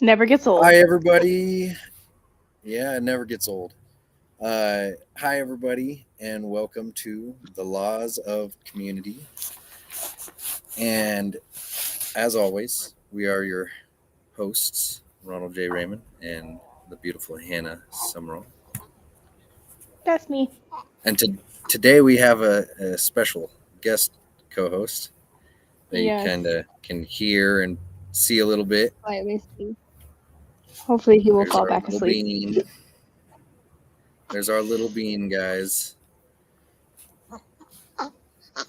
Never gets old. Hi, everybody. Yeah, it never gets old. Hi, everybody, and welcome to the Laws of Community. And as always, we are your hosts, Ronald J. Raymond and the beautiful Hannah Summerall. That's me. Today we have a special guest co host that you Yes, kind of can hear and see a little bit. slightly see. Hopefully, he will There's fall our back little asleep. bean. There's our little bean, guys.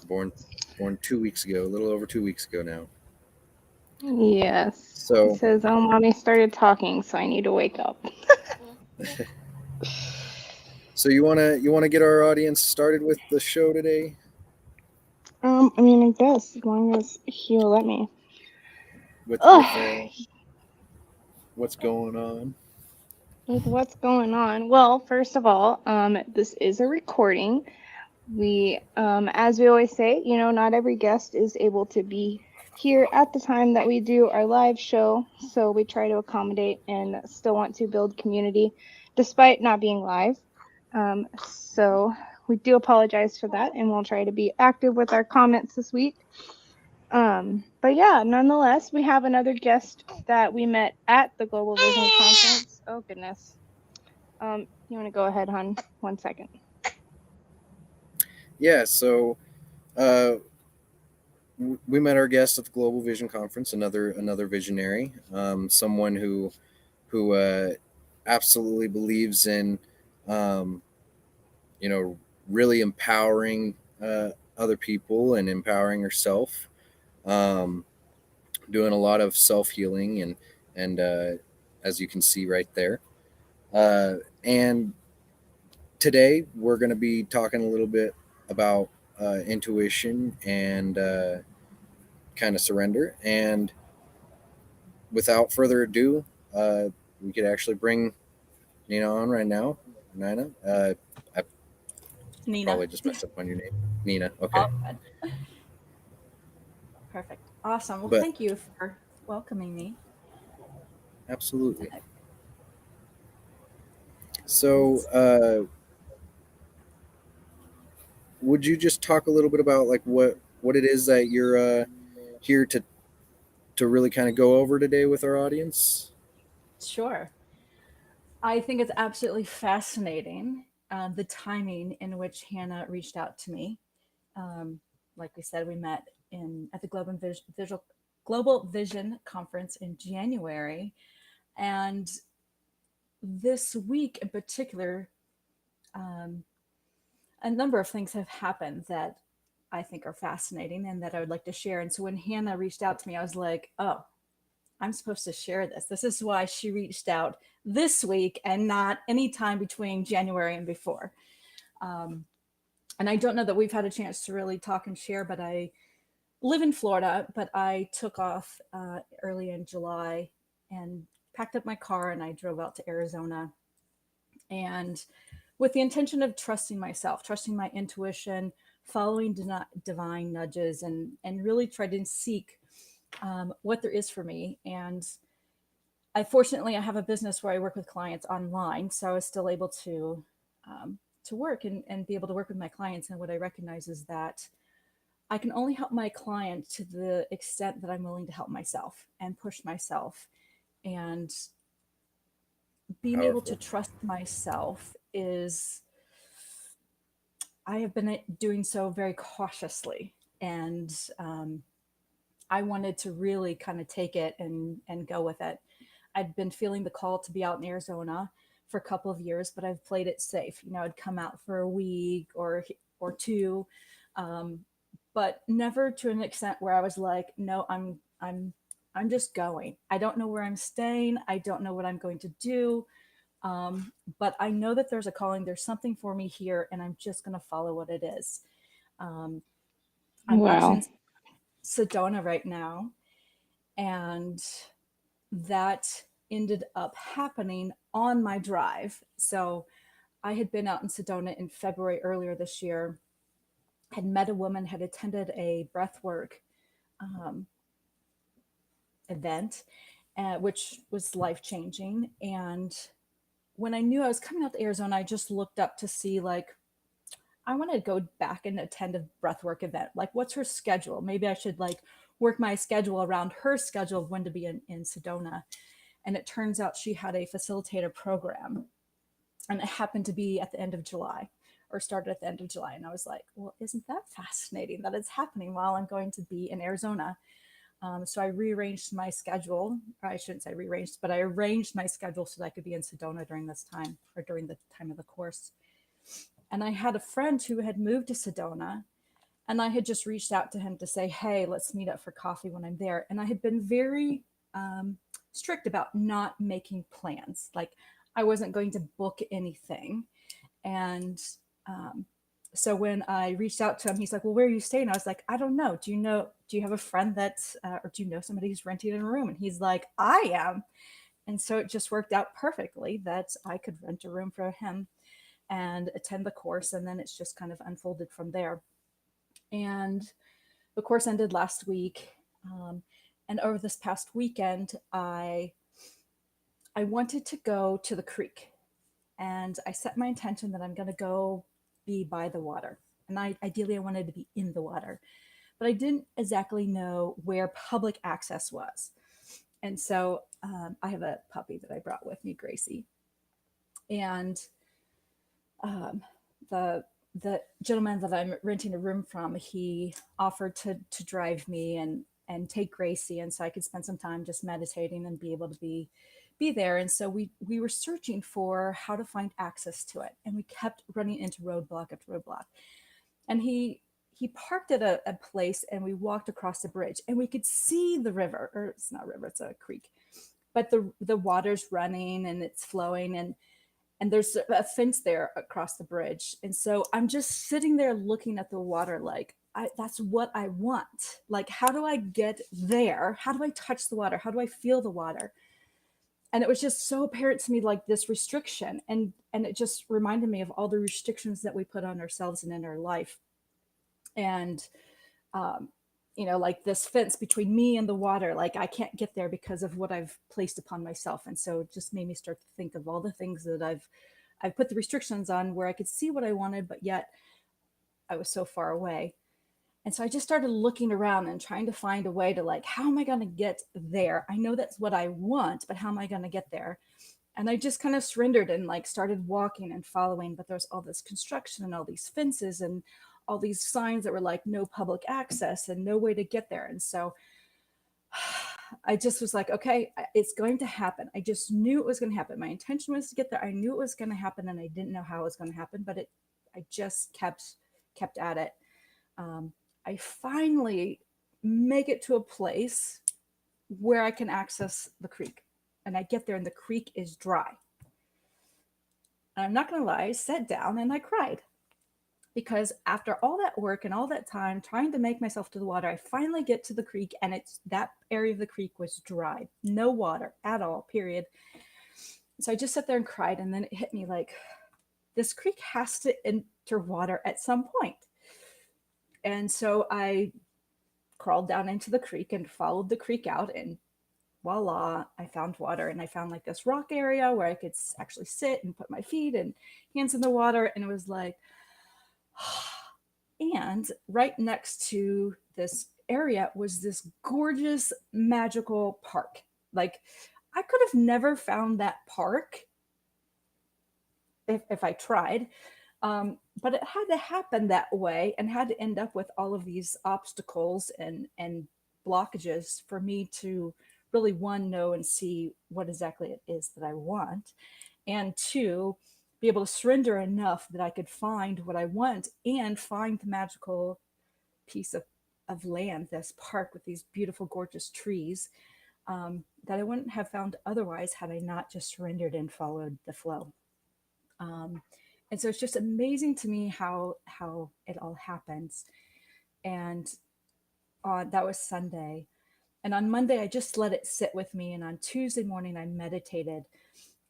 Born born 2 weeks ago, a little over 2 weeks ago now. Yes. He So says, "Oh, mommy started talking, so I need to wake up." So you wanna get our audience started with the show today I mean, I guess as long as he'll let me. with Ugh. what's going on. With what's going on? Well, first of all, this is a recording. As we always say, not every guest is able to be here at the time that we do our live show, so we try to accommodate and still want to build community despite not being live. So we do apologize for that, and we'll try to be active with our comments this week. But yeah, nonetheless, we have another guest that we met at the Global Vision Conference. Oh goodness. You want to go ahead, hon? 1 second. Yeah, so uh, we met our guest at the Global Vision Conference, another visionary, someone who absolutely believes in um, you know really empowering other people and empowering herself, um, doing a lot of self healing and as you can see right there. And today we're going to be talking a little bit about intuition and kind of surrender. And without further ado, uh, we could actually bring Nina on right now. Nina, I Nina. probably just messed up on your name. Nina, okay. All good. Perfect. Awesome. Well, But thank you for welcoming me. absolutely. Uh, So, Let's, would you just talk a little bit about like what it is that you're here to really kind of go over today with our audience? sure. I think it's absolutely fascinating the timing in which Hannah reached out to me. Um, like we said, we met in at the Global Vision Conference in January, and this week in particular, um, a number of things have happened that I think are fascinating and that I would like to share. And so when Hannah reached out to me, I was like, oh, I'm supposed to share this. This is why she reached out this week and not any time between January and before. Um, and I don't know that we've had a chance to really talk and share, but I live in Florida, but I took off early in July and packed up my car and I drove out to Arizona. And with the intention of trusting myself, trusting my intuition, following divine nudges, and really try to seek what there is for me. And I have a business where I work with clients online, so I was still able to work and be able to work with my clients. And what I recognize is that I can only help my client to the extent that I'm willing to help myself and push myself. And being able to Powerful. trust myself is I have been doing so very cautiously, and I wanted to really kind of take it and go with it. I'd been feeling the call to be out in Arizona for a couple of years, but I've played it safe. I'd come out for a week or two, um, but never to an extent where I was like, no, I'm just going. I don't know where I'm staying. I don't know what I'm going to do. But I know that there's a calling. There's something for me here, and I'm just going to follow what it is. Um, I'm actually Wow. in Sedona right now, and that ended up happening on my drive. So I had been out in Sedona in February earlier this year, had met a woman, had attended a breathwork um, event, which was life changing. And when I knew I was coming out to Arizona, I just looked up to see, like, I want to go back and attend a breathwork event. Like, what's her schedule? Maybe I should like work my schedule around her schedule of when to be in Sedona. And it turns out she had a facilitator program, and it happened to be at the end of July, or started at the end of July. And I was like, well, isn't that fascinating that it's happening while I'm going to be in Arizona? So I rearranged my schedule, or I shouldn't say rearranged, but I arranged my schedule so that I could be in Sedona during this time, or during the time of the course. And I had a friend who had moved to Sedona, and I had just reached out to him to say, hey, let's meet up for coffee when I'm there. And I had been very strict about not making plans. Like, I wasn't going to book anything. And um, so when I reached out to him, he's like, well, where are you staying? I was like, I don't know. Do you have a friend that's, or do you know somebody who's renting a room? And he's like, I am. And so it just worked out perfectly that I could rent a room for him and attend the course. And then it's just kind of unfolded from there. And the course ended last week. And over this past weekend, I wanted to go to the creek, and I set my intention that I'm going to go be by the water. And ideally, I wanted to be in the water, but I didn't exactly know where public access was. And so I have a puppy that I brought with me, Gracie. And um, the gentleman that I'm renting a room from, he offered to drive me and take Gracie, and so I could spend some time just meditating and be able to be there. And so we were searching for how to find access to it, and we kept running into roadblock after roadblock. And he parked at a place, and we walked across the bridge, and we could see the river, or it's not a river, it's a creek, but the water's running and it's flowing, and there's a fence there across the bridge. And so I'm just sitting there looking at the water like, that's what I want. Like, how do I get there? How do I touch the water? How do I feel the water? And it was just so apparent to me, like this restriction. And it just reminded me of all the restrictions that we put on ourselves and in our life. And um, like this fence between me and the water, like I can't get there because of what I've placed upon myself. And so it just made me start to think of all the things that I've put the restrictions on, where I could see what I wanted, but yet I was so far away. And so I just started looking around and trying to find a way to, like, how am I going to get there? I know that's what I want, but how am I going to get there? And I just kind of surrendered and like started walking and following, but there's all this construction and all these fences and all these signs that were like no public access and no way to get there. And so I just was like, okay, it's going to happen. I just knew it was going to happen. My intention was to get there. I knew it was going to happen, and I didn't know how it was going to happen, but I just kept at it. Um, I finally make it to a place where I can access the creek, and I get there, and the creek is dry. And I'm not going to lie, I sat down and I cried, because after all that work and all that time trying to make myself to the water, I finally get to the creek, and it's that area of the creek was dry, no water at all, period. So I just sat there and cried, and then it hit me like, this creek has to enter water at some point. And so I crawled down into the creek and followed the creek out, and voila, I found water. And I found like this rock area where I could actually sit and put my feet and hands in the water, and it was like, and right next to this area was this gorgeous magical park. Like, I could have never found that park if I tried. But it had to happen that way, and had to end up with all of these obstacles and blockages for me to really, one, know and see what exactly it is that I want, and two, be able to surrender enough that I could find what I want and find the magical piece of land, this park with these beautiful, gorgeous trees, that I wouldn't have found otherwise had I not just surrendered and followed the flow. Um, and so it's just amazing to me how it all happens. And that was Sunday. And on Monday, I just let it sit with me. And on Tuesday morning, I meditated.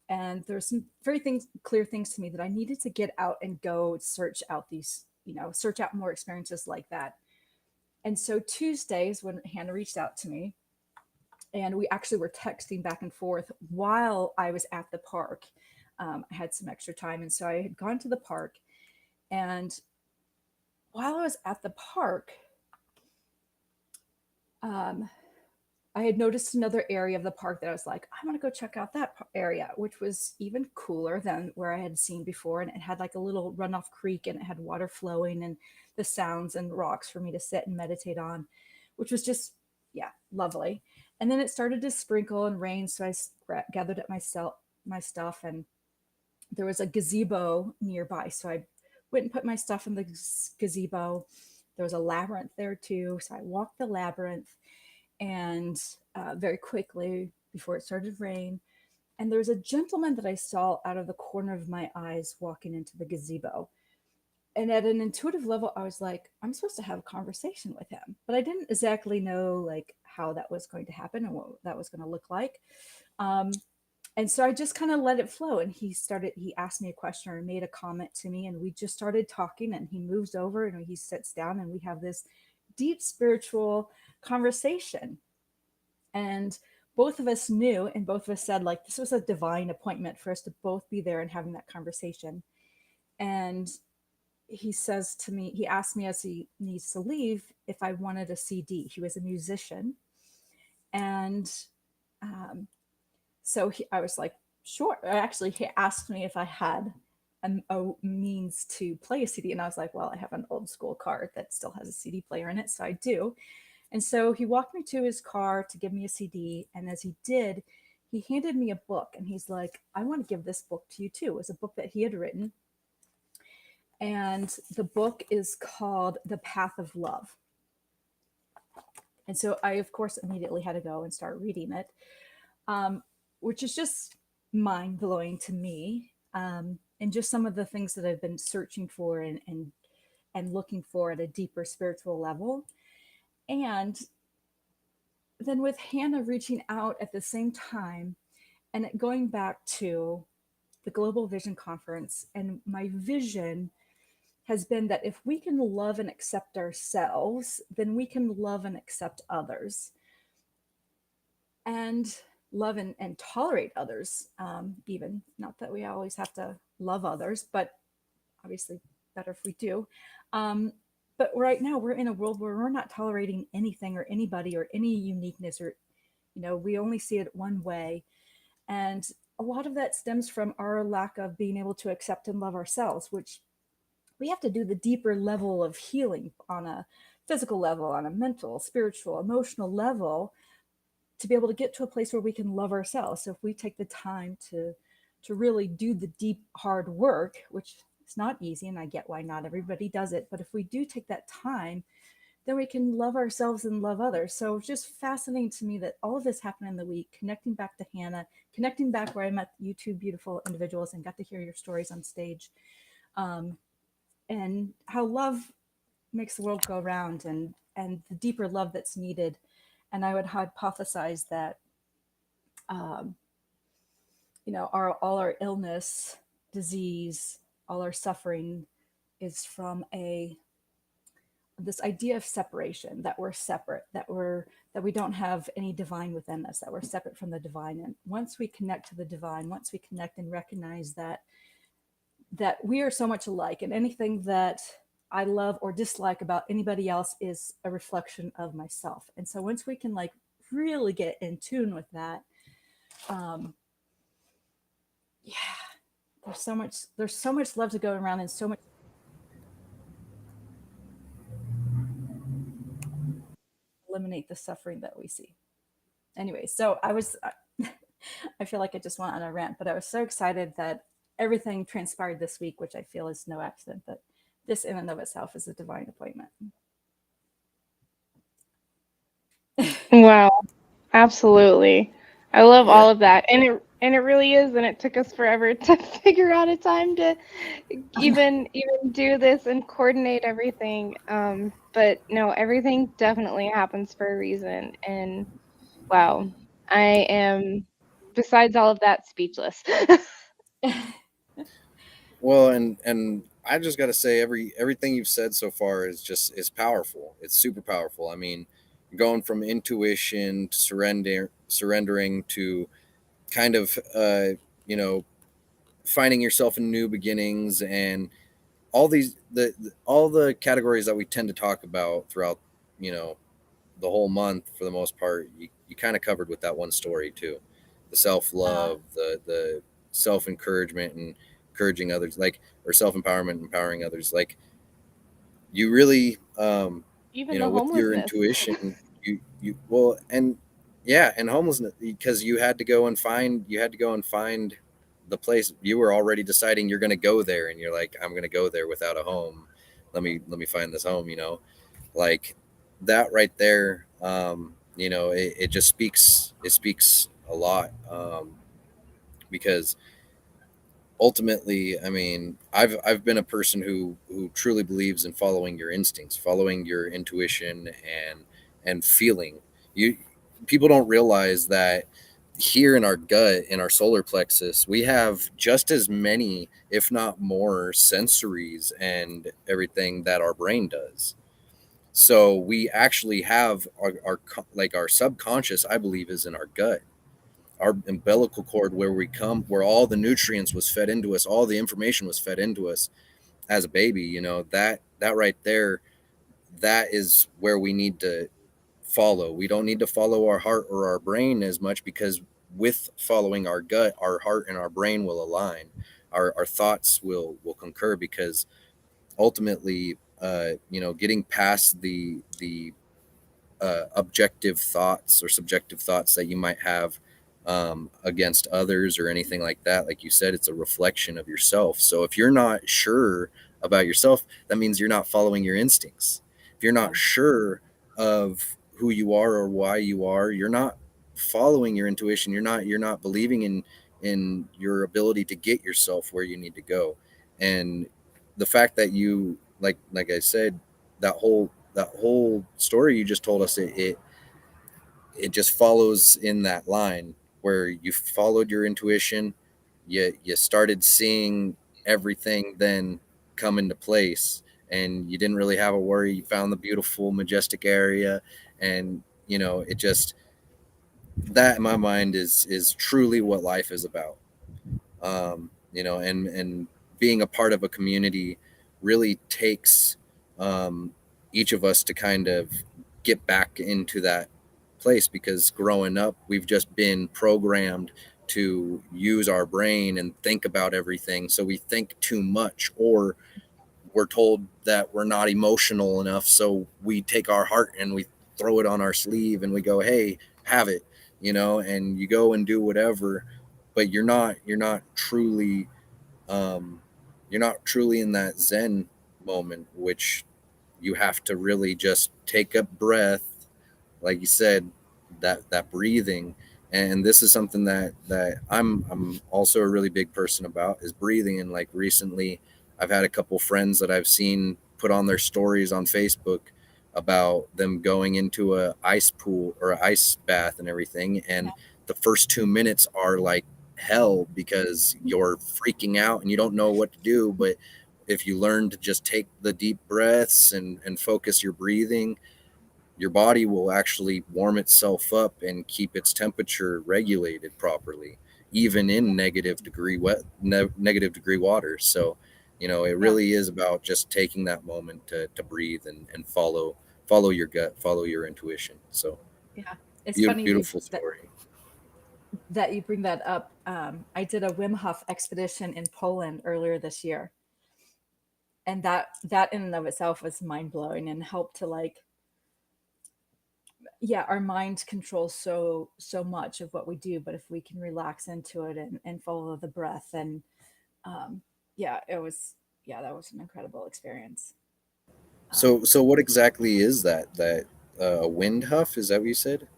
And there's some very clear things to me that I needed to get out and go search out search out more experiences like that. And so Tuesdays, when Hannah reached out to me, And we actually were texting back and forth while I was at the park. I had some extra time, and so I had gone to the park. And while I was at the park, um, I had noticed another area of the park that I was like, I want to go check out that area, which was even cooler than where I had seen before. And it had like a little runoff creek, and it had water flowing and the sounds and rocks for me to sit and meditate on, which was just, yeah, lovely. And then it started to sprinkle and rain. So I gathered up my stuff, and there was a gazebo nearby. So I went and put my stuff in the gazebo. There was a labyrinth there too. So I walked the labyrinth, and very quickly before it started to rain. And there was a gentleman that I saw out of the corner of my eyes walking into the gazebo. And at an intuitive level, I was like, I'm supposed to have a conversation with him. But I didn't exactly know like how that was going to happen and what that was going to look like. Um, and so I just kind of let it flow. And he asked me a question or made a comment to me. And we just started talking. And he moves over and he sits down, and we have this deep spiritual conversation. And both of us knew, and both of us said, like, this was a divine appointment for us to both be there and having that conversation. And he asked me as he needs to leave if I wanted a CD. He was a musician. And um, I was like, sure. Actually, he asked me if I had a means to play a CD. And I was like, well, I have an old school car that still has a CD player in it. So I do. And so he walked me to his car to give me a CD. And as he did, he handed me a book, and he's like, I want to give this book to you too. It was a book that he had written. And the book is called The Path of Love. And so I, of course, immediately had to go and start reading it, which is just mind blowing to me. And just some of the things that I've been searching for and looking for at a deeper spiritual level. And then with Hannah reaching out at the same time, and going back to the Global Vision Conference, and my vision has been that if we can love and accept ourselves, then we can love and accept others, and love and tolerate others, even. Not that we always have to love others, but obviously better if we do. Um, but right now we're in a world where we're not tolerating anything or anybody or any uniqueness, or we only see it one way. And a lot of that stems from our lack of being able to accept and love ourselves, which we have to do the deeper level of healing on a physical level, on a mental, spiritual, emotional level, to be able to get to a place where we can love ourselves. So if we take the time to really do the deep hard work, which is not easy, and I get why not everybody does it, but if we do take that time, then we can love ourselves and love others. So it's just fascinating to me that all of this happened in the week, connecting back to Hannah, connecting back where I met you two beautiful individuals and got to hear your stories on stage, and how love makes the world go round, and the deeper love that's needed. And I would hypothesize that, um, all our illness, disease, all our suffering is from this idea of separation, that we're separate, that we don't have any divine within us, that we're separate from the divine. And once we connect to the divine, once we connect and recognize that we are so much alike, and anything that I love or dislike about anybody else is a reflection of myself. And so once we can like really get in tune with that, um, yeah, there's so much love to go around, and so much eliminate the suffering that we see. Anyway, so I feel like I just went on a rant, but I was so excited that everything transpired this week, which I feel is no accident, that this in and of itself is a divine appointment. Wow, absolutely. I love Yeah. all of that. And it really is, and it took us forever to figure out a time to even do this and coordinate everything. But no, everything definitely happens for a reason. And wow, I am, besides all of that, speechless. Well, and I just got to say, everything you've said so far is powerful. It's super powerful. I mean, going from intuition to surrendering to kind of you know finding yourself in new beginnings, and all these all the categories that we tend to talk about throughout you know the whole month for the most part, you kind of covered with that one story too. The self Uh, love, the self encouragement and encouraging others, like, or self empowerment, empowering others. Like, you really, Even the with your homelessness. intuition, you well, and yeah, and homelessness, because you had to go and find the place. You were already deciding you're going to go there, and you're like, I'm going to go there without a home. Let me find this home. Like that right there. It just speaks a lot, because ultimately, I mean, I've been a person who truly believes in following your instincts, following your intuition, and feeling. You People don't realize that here in our gut, in our solar plexus, we have just as many, if not more, sensories and everything that our brain does. So we actually have our subconscious, I believe, is in our gut, our umbilical cord, where all the nutrients was fed into us, all the information was fed into us as a baby. That right there, that is where we need to follow. We don't need to follow our heart or our brain as much, because with following our gut, our heart and our brain will align. Our thoughts will concur, because ultimately, getting past the objective thoughts or subjective thoughts that you might have against others or anything like that. Like you said, it's a reflection of yourself. So if you're not sure about yourself, that means you're not following your instincts. If you're yeah, not sure of who you are or why you are, you're not following your intuition. You're not believing in your ability to get yourself where you need to go. And the fact that you, like I said, that whole story you just told us, it just follows in that line where you followed your intuition. You started seeing everything then come into place, and you didn't really have a worry. You found the beautiful, majestic area, and it just, that in my mind is truly what life is about. And being a part of a community really takes each of us to kind of get back into that place, because growing up, we've just been programmed to use our brain and think about everything. So we think too much, or we're told that we're not emotional enough. So we take our heart and we throw it on our sleeve and we go, hey, have it, and you go and do whatever. But you're not truly, um, you're not truly in that Zen moment, which you have to really just take a breath, like you said, that breathing. And this is something that I'm also a really big person about, is breathing. And like recently, I've had a couple friends that I've seen put on their stories on Facebook about them going into a ice pool or a ice bath and everything, and the first 2 minutes are like hell, because you're freaking out and you don't know what to do. But if you learn to just take the deep breaths and focus your breathing, your body will actually warm itself up and keep its temperature regulated properly, even in negative degree water. So, it yeah, really is about just taking that moment to breathe and follow your gut, follow your intuition. So yeah. It's beautiful, funny beautiful story. that you bring that up. I did a Wim Hof expedition in Poland earlier this year, and that in and of itself was mind blowing and helped to, like, yeah, our mind controls so much of what we do, but if we can relax into it and follow the breath, and um, yeah, it was, yeah, that was an incredible experience. Um, So what exactly is that a wind huff? Is that what you said?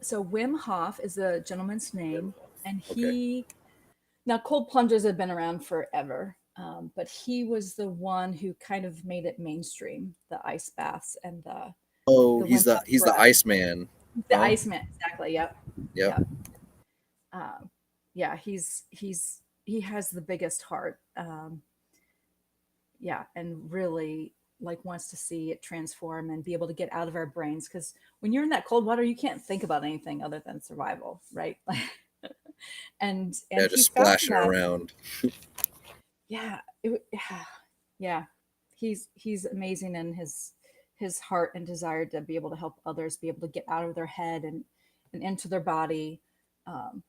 so Wim Hof is the gentleman's Wim name, Hof. and Okay. he, now cold plunges have been around forever, but he was the one who kind of made it mainstream, the ice baths and Oh, the Wim Hof he's the breath. Iceman, The huh? Iceman, exactly. Yep, Yep. yep. Um, yeah, he has the biggest heart. Yeah, and really, like wants to see it transform and be able to get out of our brains, because when you're in that cold water you can't think about anything other than survival, right? And Yeah, he just found splashing that. around. Yeah, yeah, yeah, he's amazing in his heart and desire to be able to help others be able to get out of their head and into their body. um,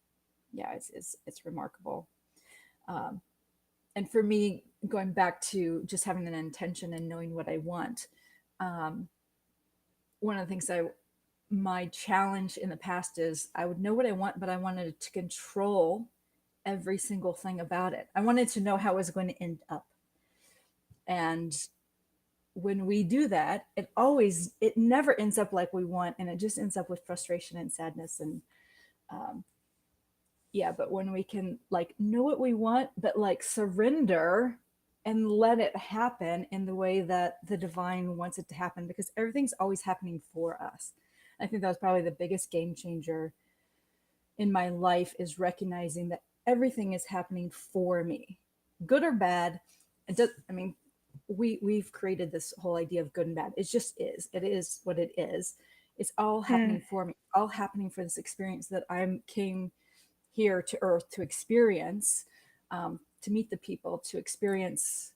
yeah, it's remarkable. um, and for me, going back to just having an intention and knowing what I want, um, one of the things I my challenge in the past is I would know what I want, but I wanted to control every single thing about it. I wanted to know how it was going to end up. And when we do that, it never ends up like we want, and it just ends up with frustration and sadness. And um, yeah, but when we can like know what we want, but like surrender and let it happen in the way that the divine wants it to happen, because everything's always happening for us. I think that was probably the biggest game changer in my life, is recognizing that everything is happening for me, good or bad. It does, I mean, we've created this whole idea of good and bad. It just is. It is what it is. It's all Mm. happening for me. All happening for this experience that I came here to Earth to experience, to meet the people, to experience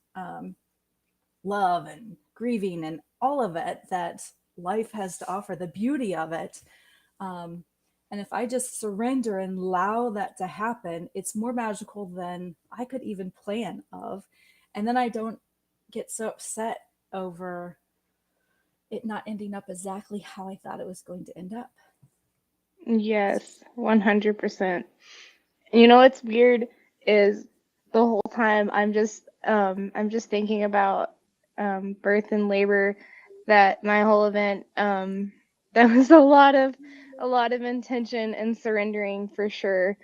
love and grieving and all of it that life has to offer, the beauty of it. Um, and if I just surrender and allow that to happen, it's more magical than I could even plan of. And then I don't get so upset over it not ending up exactly how I thought it was going to end up. Yes, 100%. You know what's weird is the whole time I'm just thinking about birth and labor, that my whole event that was a lot of intention and surrendering for sure.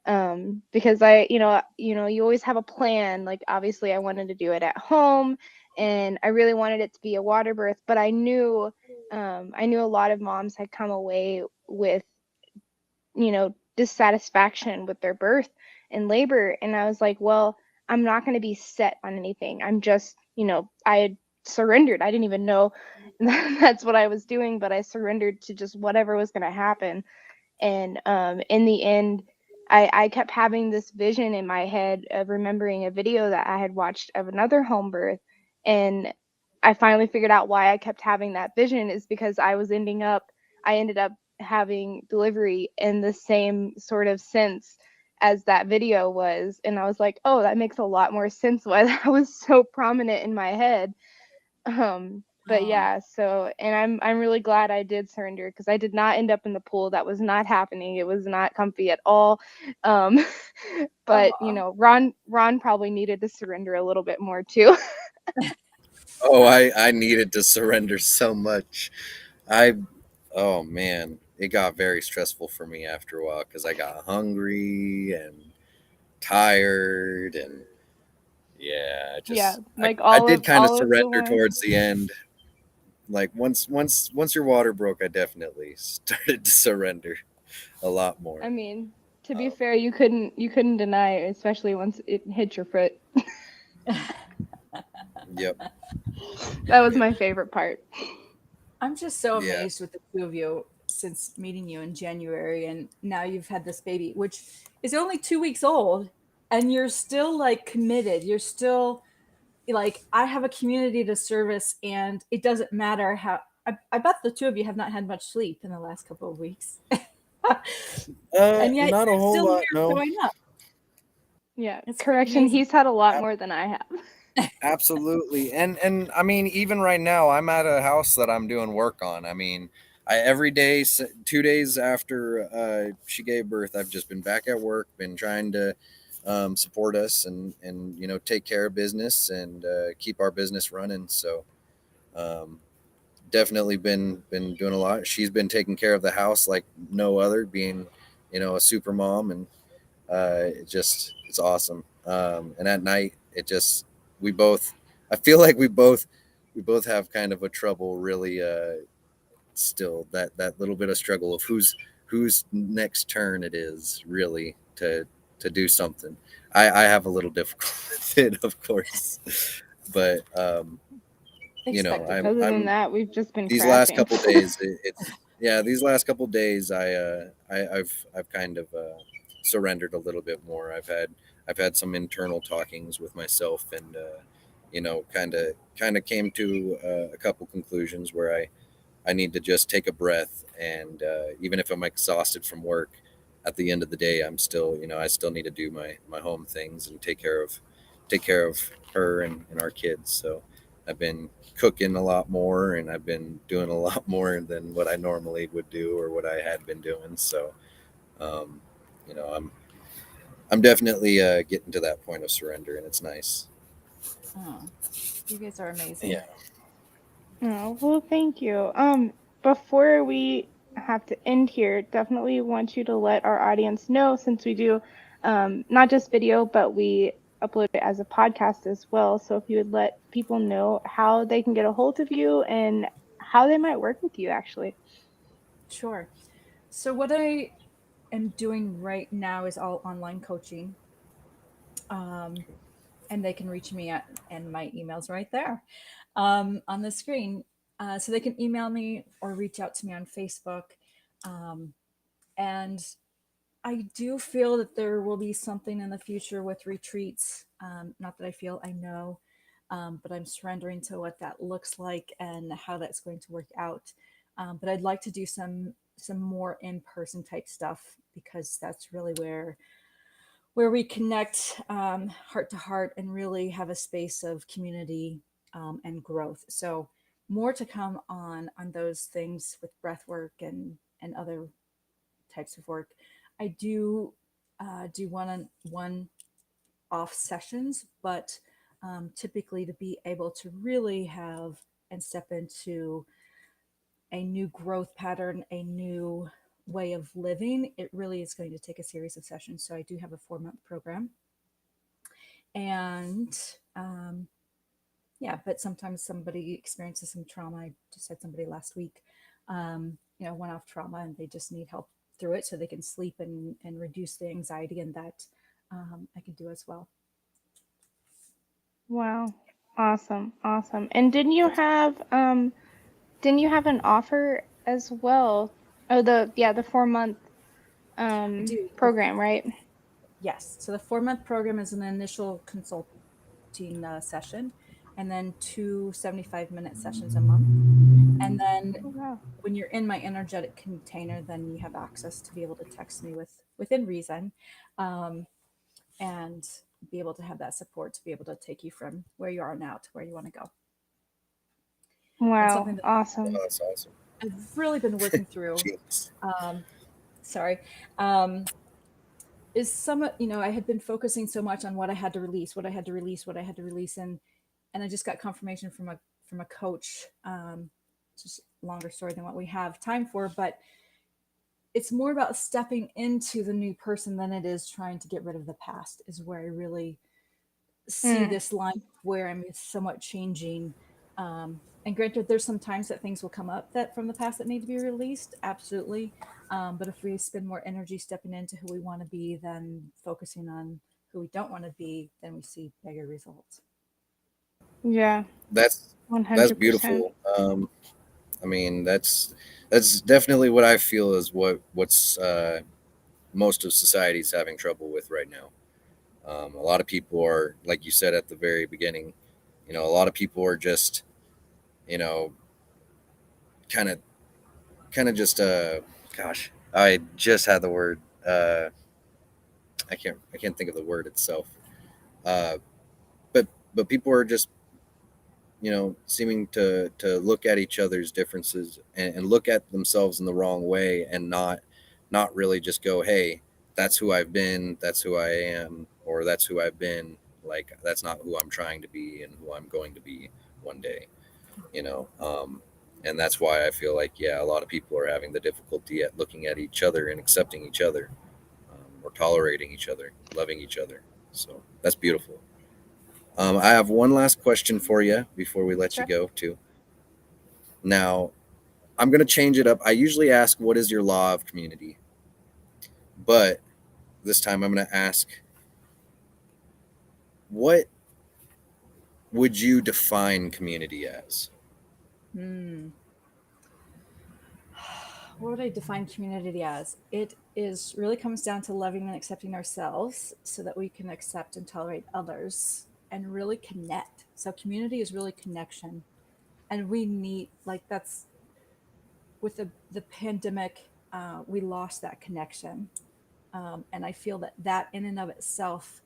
Because you always have a plan. Like obviously I wanted to do it at home, and I really wanted it to be a water birth, but I knew a lot of moms had come away with, dissatisfaction with their birth and labor. And I was like, well, I'm not going to be set on anything. I'm just, I had surrendered. I didn't even know that's what I was doing, but I surrendered to just whatever was going to happen. And in the end, I kept having this vision in my head of remembering a video that I had watched of another home birth. And I finally figured out why I kept having that vision is because I ended up having delivery in the same sort of sense as that video was. And I was like, oh, that makes a lot more sense why that was so prominent in my head. But Oh, yeah, so and I'm really glad I did surrender, because I did not end up in the pool. That was not happening. It was not comfy at all. Um, but oh, Ron probably needed to surrender a little bit more too. Oh, I needed to surrender so much. I oh man, it got very stressful for me after a while because I got hungry and tired and yeah, Yeah, I like I did kind of all of the surrender ones. towards the end. Like once your water broke, I definitely started to surrender a lot more. I mean, to be Um, fair, you couldn't deny it, especially once it hit your foot. yep, That was yep, my favorite part. I'm just so yeah. amazed with the two of you since meeting you in January, and now you've had this baby, which is only 2 weeks old, and you're still like committed. You're still like, I have a community to service, and it doesn't matter how. I bet the two of you have not had much sleep in the last couple of weeks, and yet Not a you're whole still lot, here no. showing up. Yeah, It's pretty correction, amazing. he's had a lot more than I have. Absolutely. And I mean even right now I'm at a house that I'm doing work on. I mean, I every day 2 days after she gave birth, I've just been back at work, been trying to support us and take care of business and keep our business running. So um, definitely been doing a lot. She's been taking care of the house like no other, being a super mom, and it's awesome. And at night, we both, I feel like we both have kind of a trouble, really, still that little bit of struggle of whose next turn it is really to do something. I have a little difficult with it, of course, but you know, Expected. Other than I'm that, we've just been these last crashing. couple days, it's yeah, these last couple days, I've kind of surrendered a little bit more. I've had some internal talkings with myself, and you know, kind of came to a couple conclusions where I need to just take a breath, and even if I'm exhausted from work, at the end of the day, I'm still, you know, I still need to do my home things and take care of her and our kids. So I've been cooking a lot more, and I've been doing a lot more than what I normally would do or what I had been doing. So um, you know, I'm definitely getting to that point of surrender, and it's nice. Oh, you guys are Yeah. amazing. Oh, well, thank you. Before we have to end here, definitely want you to let our audience know, since we do not just video, but we upload it as a podcast as well. So if you would let people know how they can get a hold of you and how they might work with you, actually. Sure. So what I am doing right now is all online coaching. Um, and they can reach me at, and my email's right there on the screen. So they can email me or reach out to me on Facebook. Um, and I do feel that there will be something in the future with retreats. Not that I feel, I know, but I'm surrendering to what that looks like and how that's going to work out. But I'd like to do some more in-person type stuff, because that's really where we connect heart to heart and really have a space of community and growth. So more to come on those things with breath work and other types of work. I do one off sessions, but typically to be able to really have and step into a new growth pattern, a new way of living, it really is going to take a series of sessions. So I do have a 4-month program, and yeah, but sometimes somebody experiences some trauma. I just had somebody last week, one off trauma, and they just need help through it so they can sleep and reduce the anxiety, and that I can do as well. Wow. Awesome. Awesome. And didn't you have an offer as well? Oh, the 4-month I do. program, right? Yes. So the 4-month program is an initial consulting session, and then 2 75-minute sessions a month. And then Oh, wow. when you're in my energetic container, then you have access to be able to text me within reason, um, and be able to have that support to be able to take you from where you are now to where you want to go. And something Wow. that Awesome. Oh, that's awesome. I've really been working through, Jeez. um, sorry, um, is I had been focusing so much on what I had to release, what I had to release, what I had to release, and I just got confirmation from a coach. Just longer story than what we have time for, but it's more about stepping into the new person than it is trying to get rid of the past. Is where I really see Mm, this line where I'm somewhat changing. And granted, there's some times that things will come up that from the past that need to be released, absolutely. But if we spend more energy stepping into who we want to be than focusing on who we don't want to be, then we see bigger results. yeah. That's that's 100%. beautiful. I mean, that's definitely what I feel is what's most of society's having trouble with right now. A lot of people are, like you said at the very beginning, you know, a lot of people are just, you know, kind of just gosh, I just had the word. I can't think of the word itself. Uh, but people are just, you know, seeming to look at each other's differences, and look at themselves in the wrong way, and not really just go, hey, that's who I've been, that's who I am, or that's who I've been. Like, that's not who I'm trying to be and who I'm going to be one day, you know. And that's why I feel like, yeah, a lot of people are having the difficulty at looking at each other and accepting each other, or tolerating each other, loving each other. So that's beautiful. I have one last question for you before we let you Sure. go, too. Now, I'm going to change it up. I usually ask, what is your law of community? But this time I'm going to ask, what would you define community as? What would I define community as? It is really comes down to loving and accepting ourselves so that we can accept and tolerate others and really connect. So community is really connection. And we need, like, that's with the pandemic, we lost that connection. And I feel that that in and of itself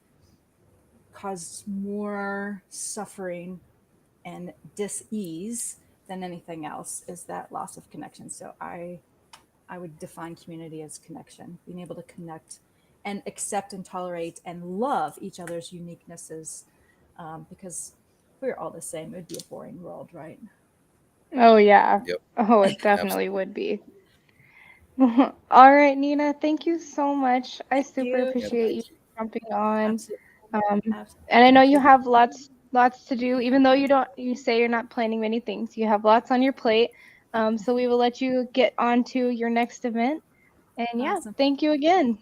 caused more suffering and dis-ease than anything else, is that loss of connection. So I would define community as connection, being able to connect and accept and tolerate and love each other's uniquenesses. Because if we were all the same, it would be a boring world, right? Oh yeah. Yep, Oh, it definitely absolutely. would be. All right, Nina, thank you so much. I Thank super you. Yep, appreciate you thank you. jumping on. Absolutely. Um, Absolutely. and I know Thank you you. have lots to do, even though you say you're not planning many things. You have lots on your plate. So we will let you get on to your next event. And yeah, Awesome. thank you again.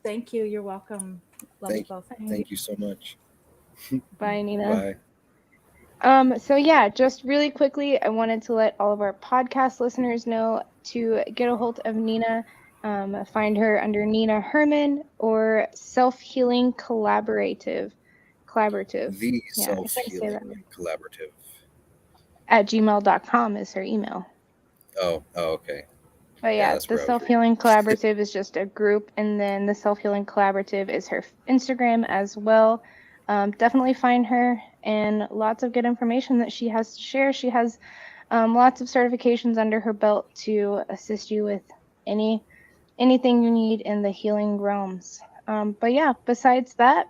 Thank you. You're welcome. Love you Thank both. thank you so much. Bye, Nina. Bye. So yeah, just really quickly, I wanted to let all of our podcast listeners know to get a hold of Nina. Find her under Nina Hermann or Self Healing Collaborative. Collaborative. The Yeah, if I say that self-healing right. collaborative. At gmail.com is her email. Oh, okay. But Yeah, yeah, that's the where I was Self reading. Healing Collaborative is just a group, and then the Self Healing Collaborative is her Instagram as well. Definitely find her, and lots of good information that she has to share. She has lots of certifications under her belt to assist you with anything you need in the healing realms. But yeah, besides that,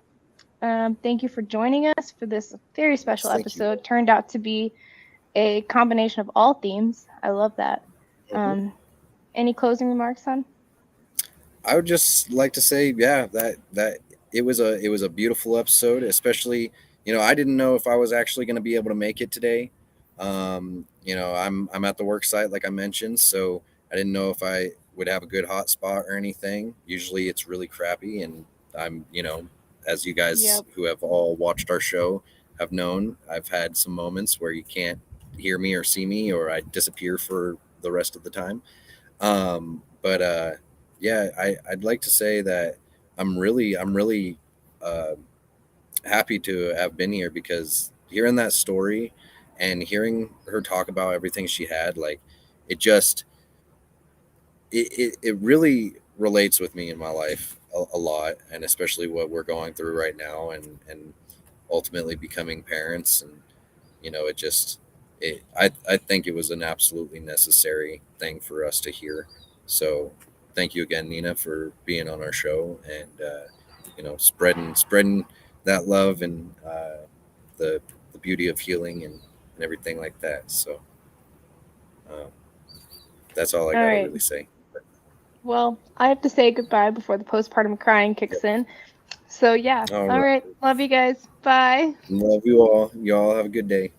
thank you for joining us for this very Yes, special thank you. episode. Turned out to be a combination of all themes. I love that. Mhm. Any closing remarks, hon? I would just like to say, yeah, that it was a beautiful episode, especially, I didn't know if I was actually going to be able to make it today. I'm at the work site like I mentioned, so I didn't know if I would have a good hotspot or anything. Usually it's really crappy, and as you guys Yep. who have all watched our show have known, I've had some moments where you can't hear me or see me, or I disappear for the rest of the time. But yeah, I'd like to say that I'm really uh, happy to have been here, because hearing that story and hearing her talk about everything she had, like, it just it really relates with me in my life a lot, and especially what we're going through right now, and ultimately becoming parents. And it just I think it was an absolutely necessary thing for us to hear. So thank you again, Nina, for being on our show, and spreading that love, and the the beauty of healing, and everything like that. So um, that's all I All got to right. really say. Well, I have to say goodbye before the postpartum crying Yep. kicks in. So yeah. All All right. right. Love you guys. Bye. Love you all. You all have a good day.